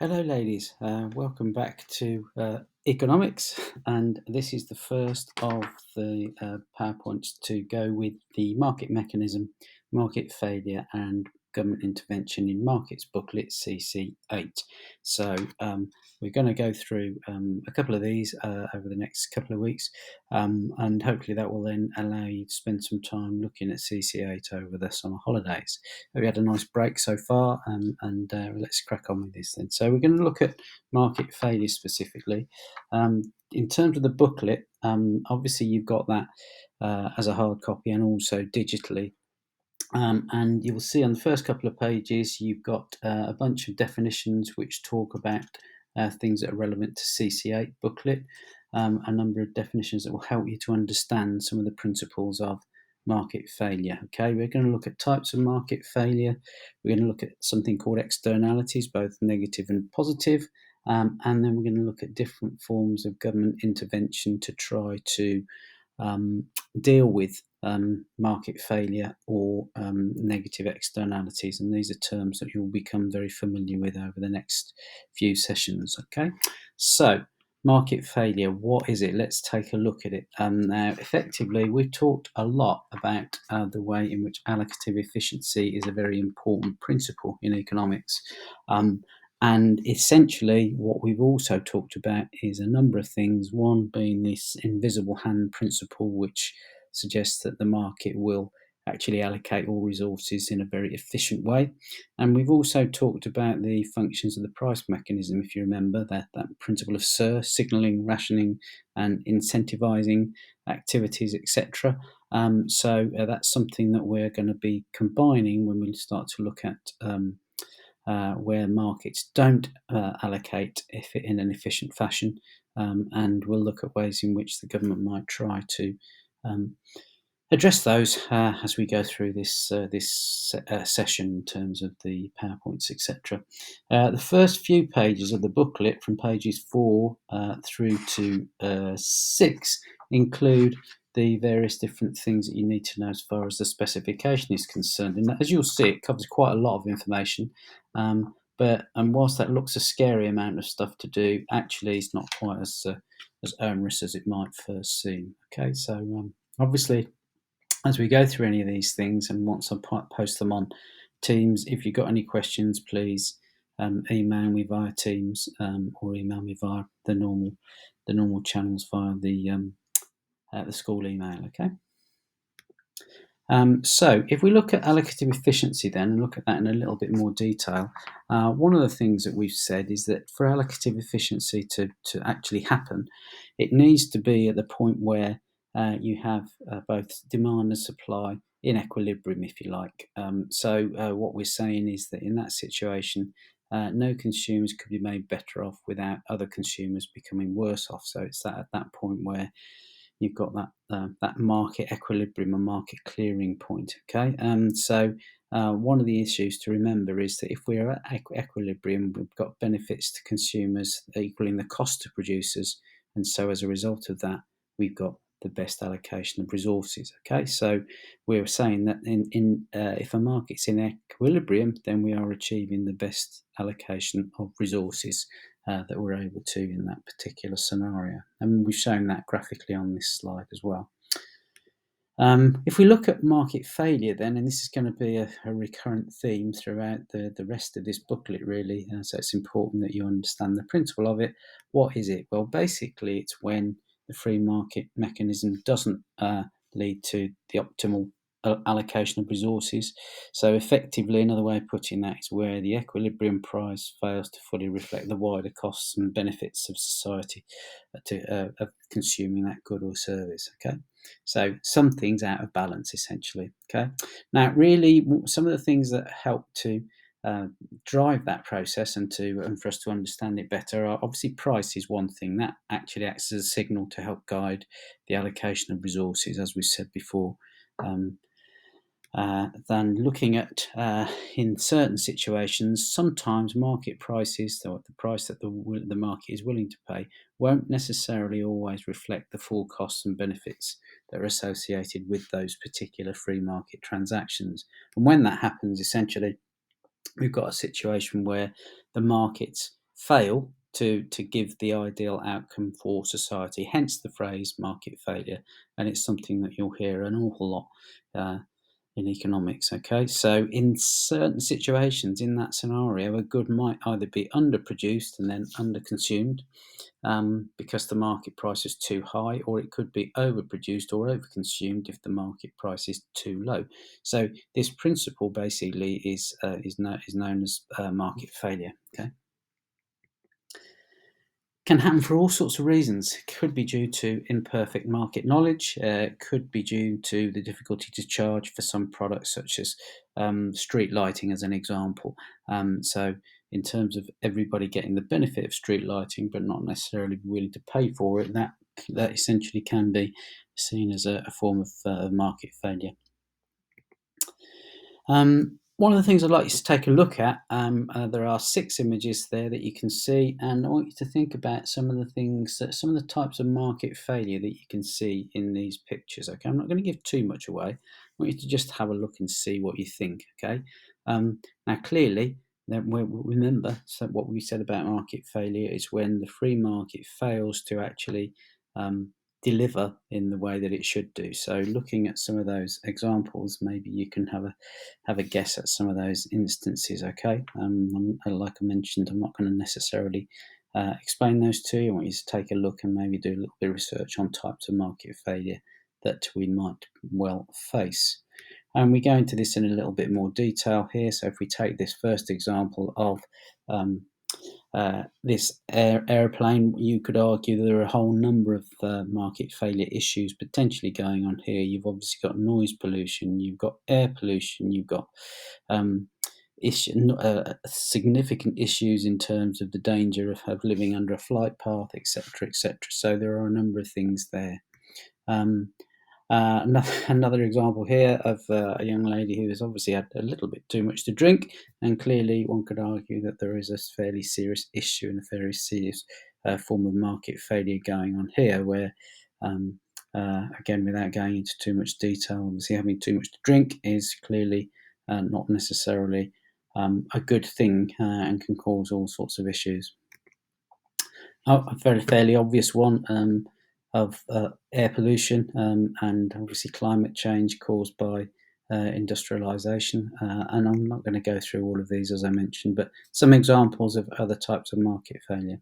Hello, ladies. Welcome back to economics, and this is the first of the PowerPoints to go with the market mechanism, market failure, and government intervention in markets booklet CC8. So we're going to go through a couple of these over the next couple of weeks, and hopefully that will then allow you to spend some time looking at CC8 over the summer holidays. We had a nice break so far, and let's crack on with this then. So we're going to look at market failure specifically. In terms of the booklet, obviously you've got that as a hard copy and also digitally. And you will see on the first couple of pages, you've got a bunch of definitions which talk about things that are relevant to CC8 booklet, a number of definitions that will help you to understand some of the principles of market failure. Okay, we're going to look at types of market failure. We're going to look at something called externalities, both negative and positive. And then we're going to look at different forms of government intervention to try to deal with market failure or negative externalities. And these are terms that you'll become very familiar with over the next few sessions. Okay, so market failure, what is it? Let's take a look at it. Now, effectively, we've talked a lot about the way in which allocative efficiency is a very important principle in economics. And essentially, what we've also talked about is a number of things. One being this invisible hand principle, which suggests that the market will actually allocate all resources in a very efficient way. And we've also talked about the functions of the price mechanism, if you remember, that principle of SIR, signalling, rationing, and incentivizing activities, etc. So that's something that we're going to be combining when we start to look at where markets don't allocate in an efficient fashion, and we'll look at ways in which the government might try to address those as we go through this session in terms of the PowerPoints, etc. The first few pages of the booklet, from pages 4 through to 6, include the various different things that you need to know as far as the specification is concerned. And as you'll see, it covers quite a lot of information. But whilst that looks a scary amount of stuff to do, actually it's not quite as onerous as it might first seem. Okay, so obviously, as we go through any of these things, and once I post them on Teams, if you've got any questions, please email me via Teams or email me via the normal channels via the school email. Okay. So if we look at allocative efficiency then and look at that in a little bit more detail, one of the things that we've said is that for allocative efficiency to actually happen, it needs to be at the point where you have both demand and supply in equilibrium, if you like. So what we're saying is that in that situation, no consumers could be made better off without other consumers becoming worse off. So it's at that point where you've got that market equilibrium and market clearing point. Okay, so one of the issues to remember is that if we're at equilibrium, we've got benefits to consumers equaling the cost to producers, and so as a result of that, we've got the best allocation of resources. Okay, so we're saying that if a market's in equilibrium, then we are achieving the best allocation of resources that we're able to in that particular scenario. And we've shown that graphically on this slide as well. If we look at market failure then, and this is going to be a recurrent theme throughout the rest of this booklet really, so it's important that you understand the principle of it. What is it? Well, basically it's when the free market mechanism doesn't lead to the optimal allocation of resources. So effectively, another way of putting that is where the equilibrium price fails to fully reflect the wider costs and benefits of society of consuming that good or service. Okay, so something's out of balance essentially. Okay, now really some of the things that help to drive that process and for us to understand it better are obviously price is one thing that actually acts as a signal to help guide the allocation of resources, as we said before. Than looking at in certain situations, sometimes market prices, the price that the market is willing to pay, won't necessarily always reflect the full costs and benefits that are associated with those particular free market transactions. And when that happens, essentially, we've got a situation where the market's fail to give the ideal outcome for society. Hence the phrase market failure, and it's something that you'll hear an awful lot in economics. Okay, so in certain situations, in that scenario, a good might either be underproduced and then underconsumed because the market price is too high, or it could be overproduced or overconsumed if the market price is too low. So this principle basically is known as market failure. Okay. Can happen for all sorts of reasons. It could be due to imperfect market knowledge. Could be due to the difficulty to charge for some products, such as street lighting, as an example. So, in terms of everybody getting the benefit of street lighting, but not necessarily willing to pay for it, that essentially can be seen as a form of market failure. One of the things I'd like you to take a look at, there are 6 images there that you can see, and I want you to think about some of the types of market failure that you can see in these pictures. Okay, I'm not going to give too much away. I want you to just have a look and see what you think. Okay, now clearly, remember what we said about market failure is when the free market fails to actually deliver in the way that it should do. So, looking at some of those examples, maybe you can have a guess at some of those instances. Okay, like I mentioned, I'm not going to necessarily explain those to you. I want you to take a look and maybe do a little bit of research on types of market failure that we might well face. And we go into this in a little bit more detail here. So if we take this first example of this airplane, you could argue that there are a whole number of market failure issues potentially going on here. You've obviously got noise pollution, you've got air pollution, you've got significant issues in terms of the danger of living under a flight path, etc., etc. So there are a number of things there. Another example here of a young lady who has obviously had a little bit too much to drink, and clearly one could argue that there is a fairly serious issue and a very serious form of market failure going on here, where again, without going into too much detail, obviously having too much to drink is clearly not necessarily a good thing and can cause all sorts of issues. A very fairly obvious one of air pollution and obviously climate change caused by industrialization. And I'm not going to go through all of these, as I mentioned, but some examples of other types of market failure.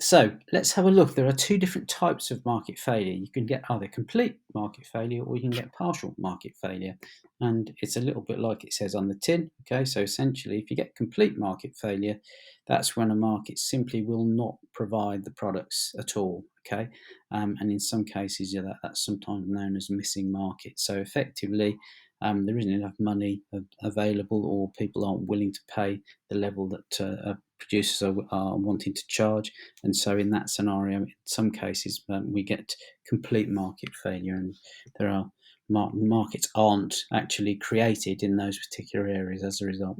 So let's have a look. There are 2 different types of market failure. You can get either complete market failure or you can get partial market failure. And it's a little bit like it says on the tin. Okay, so essentially, if you get complete market failure, that's when a market simply will not provide the products at all. Okay, and in some cases, that's sometimes known as missing market. So effectively, there isn't enough money available, or people aren't willing to pay the level that producers are wanting to charge. And so in that scenario, in some cases, we get complete market failure, and there are markets aren't actually created in those particular areas as a result.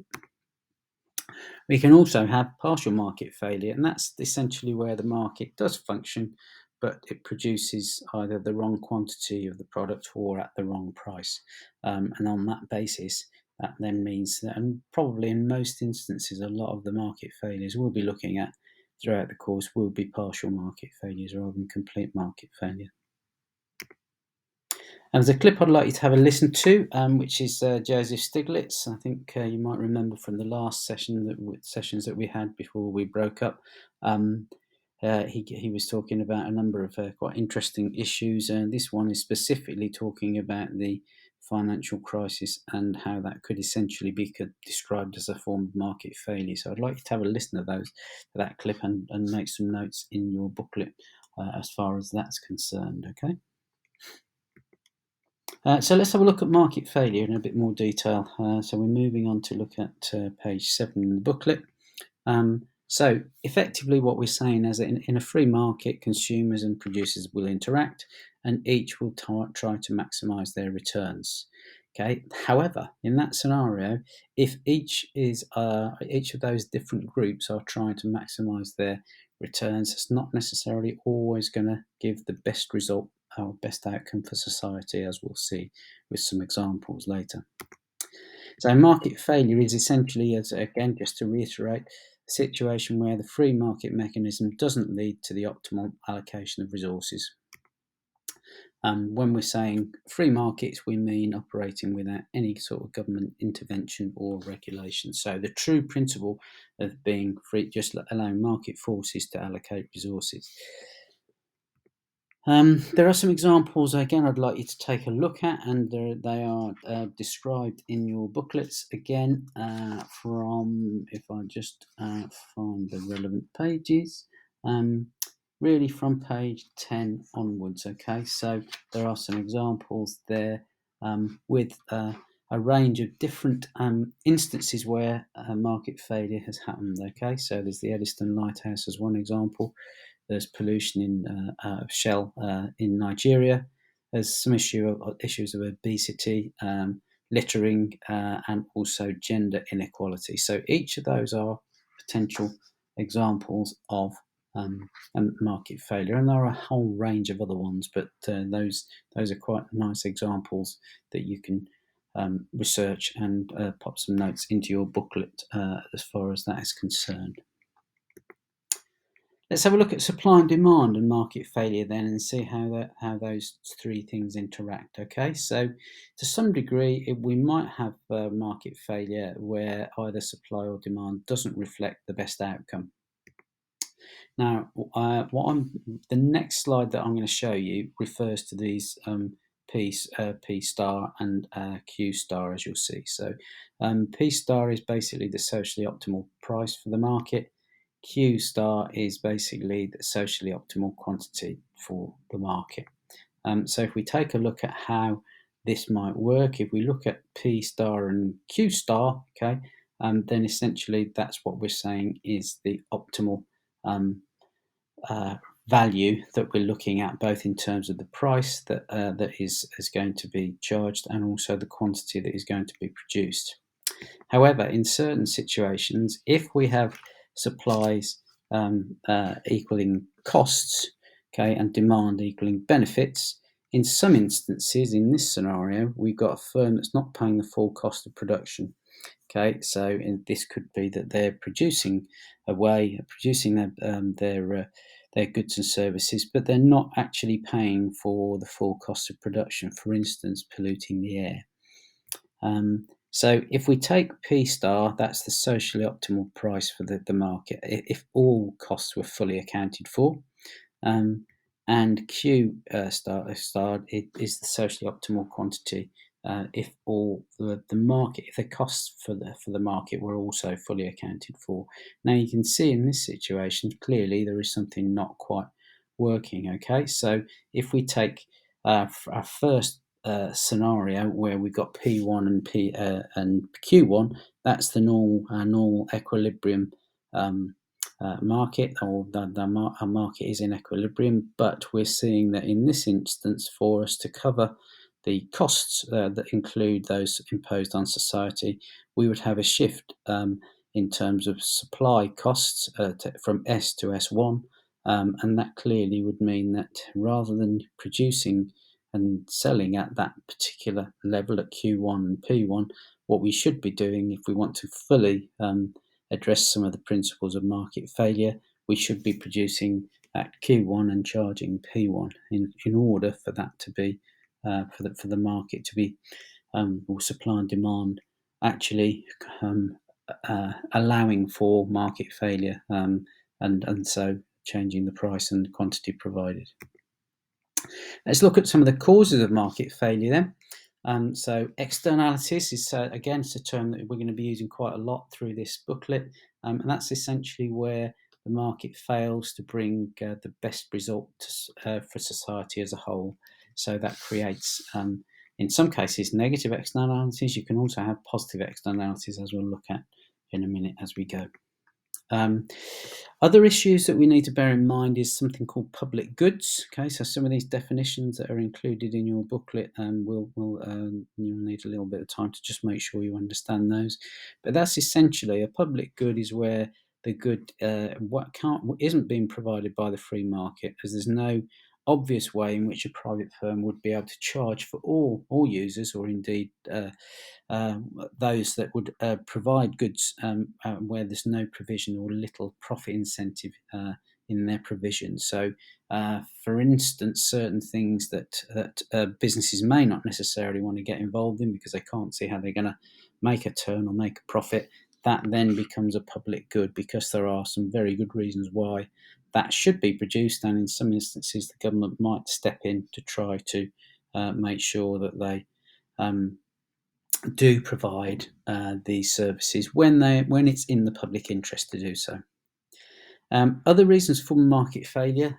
We can also have partial market failure, and that's essentially where the market does function, but it produces either the wrong quantity of the product or at the wrong price. And on that basis, that then means that, and probably in most instances, a lot of the market failures we'll be looking at throughout the course will be partial market failures rather than complete market failure. And there's a clip I'd like you to have a listen to, which is Joseph Stiglitz. I think you might remember from the last sessions that we had before we broke up. He was talking about a number of quite interesting issues, and this one is specifically talking about the financial crisis and how that could essentially be described as a form of market failure. So I'd like you to have a listen to that clip and make some notes in your booklet as far as that's concerned. Okay. So let's have a look at market failure in a bit more detail. So we're moving on to look at page 7 in the booklet. So effectively what we're saying is that in a free market, consumers and producers will interact and each will try to maximise their returns. Okay. However, in that scenario, if each of those different groups are trying to maximise their returns, it's not necessarily always going to give the best result or best outcome for society, as we'll see with some examples later. So market failure is essentially, as again, just to reiterate, a situation where the free market mechanism doesn't lead to the optimal allocation of resources. When we're saying free markets, we mean operating without any sort of government intervention or regulation. So the true principle of being free, just allowing market forces to allocate resources. There are some examples, again, I'd like you to take a look at, and they are described in your booklets, again, from, if I just find the relevant pages, really from page 10 onwards, okay? So there are some examples there with a range of different instances where market failure has happened, okay? So there's the Eddystone Lighthouse as one example. There's pollution in Shell in Nigeria. There's some issues of obesity, littering, and also gender inequality. So each of those are potential examples of market failure, and there are a whole range of other ones, but those are quite nice examples that you can research and pop some notes into your booklet as far as that is concerned. Let's have a look at supply and demand and market failure then, and see how those three things interact. Okay, so to some degree, we might have market failure where either supply or demand doesn't reflect the best outcome. Now, the next slide that I'm going to show you refers to these P star and Q star, as you'll see. So P star is basically the socially optimal price for the market. Q star is basically the socially optimal quantity for the market. So if we take a look at how this might work, if we look at P star and Q star, okay, then essentially that's what we're saying is the optimal value that we're looking at, both in terms of the price that is going to be charged and also the quantity that is going to be produced. However, in certain situations, if we have supplies equaling costs, okay, and demand equaling benefits, in some instances, in this scenario, we've got a firm that's not paying the full cost of production. Okay, so this could be that they're producing their goods and services, but they're not actually paying for the full cost of production. For instance, polluting the air. So if we take P star, that's the socially optimal price for the market if all costs were fully accounted for. And Q star is the socially optimal quantity if all the market, if the costs for the market were also fully accounted for. Now you can see in this situation clearly there is something not quite working. Okay, so if we take our first scenario where we've got P1 and Q1, that's the normal equilibrium market, or the market is in equilibrium. But we're seeing that in this instance, for us to cover the costs that include those imposed on society, we would have a shift in terms of supply costs from S to S1, and that clearly would mean that rather than producing and selling at that particular level at Q1 and P1, what we should be doing if we want to fully address some of the principles of market failure, we should be producing at Q1 and charging P1 in order for that to be for the market to be or supply and demand actually allowing for market failure and so changing the price and quantity provided. Let's look at some of the causes of market failure then. So externalities is, again, it's a term that we're going to be using quite a lot through this booklet, and that's essentially where the market fails to bring the best result for society as a whole. So that creates, in some cases, negative externalities. You can also have positive externalities, as we'll look at in a minute as we go. Other issues that we need to bear in mind is something called public goods. Okay, so some of these definitions that are included in your booklet, you'll need a little bit of time to just make sure you understand those. But that's essentially a public good is where the good isn't being provided by the free market, as there's no obvious way in which a private firm would be able to charge for all users, or indeed uh, those that would provide goods where there's no provision or little profit incentive in their provision. So, for instance, certain things that businesses may not necessarily want to get involved in because they can't see how they're going to make a turn or make a profit, that then becomes a public good because there are some very good reasons why that should be produced, and in some instances, the government might step in to try to make sure that they um, do provide these services when it's in the public interest to do so. Other reasons for market failure,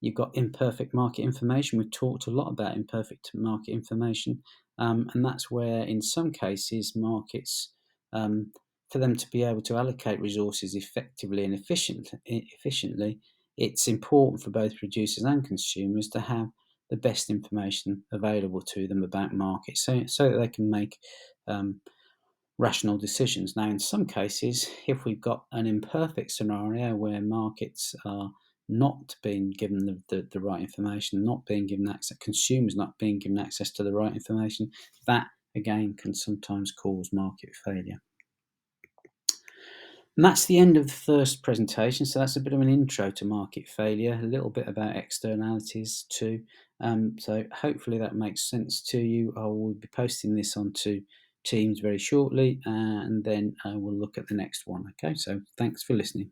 you've got imperfect market information. We've talked a lot about imperfect market information, and that's where, in some cases, markets, for them to be able to allocate resources effectively and efficiently, it's important for both producers and consumers to have the best information available to them about markets, so that they can make um, rational decisions. Now, in some cases, if we've got an imperfect scenario where markets are not being given the right information, not being given access, consumers not being given access to the right information, that again can sometimes cause market failure. And that's the end of the first presentation. So that's a bit of an intro to market failure, a little bit about externalities too. So hopefully that makes sense to you. I will be posting this onto Teams very shortly, and then we'll look at the next one. Okay, so thanks for listening.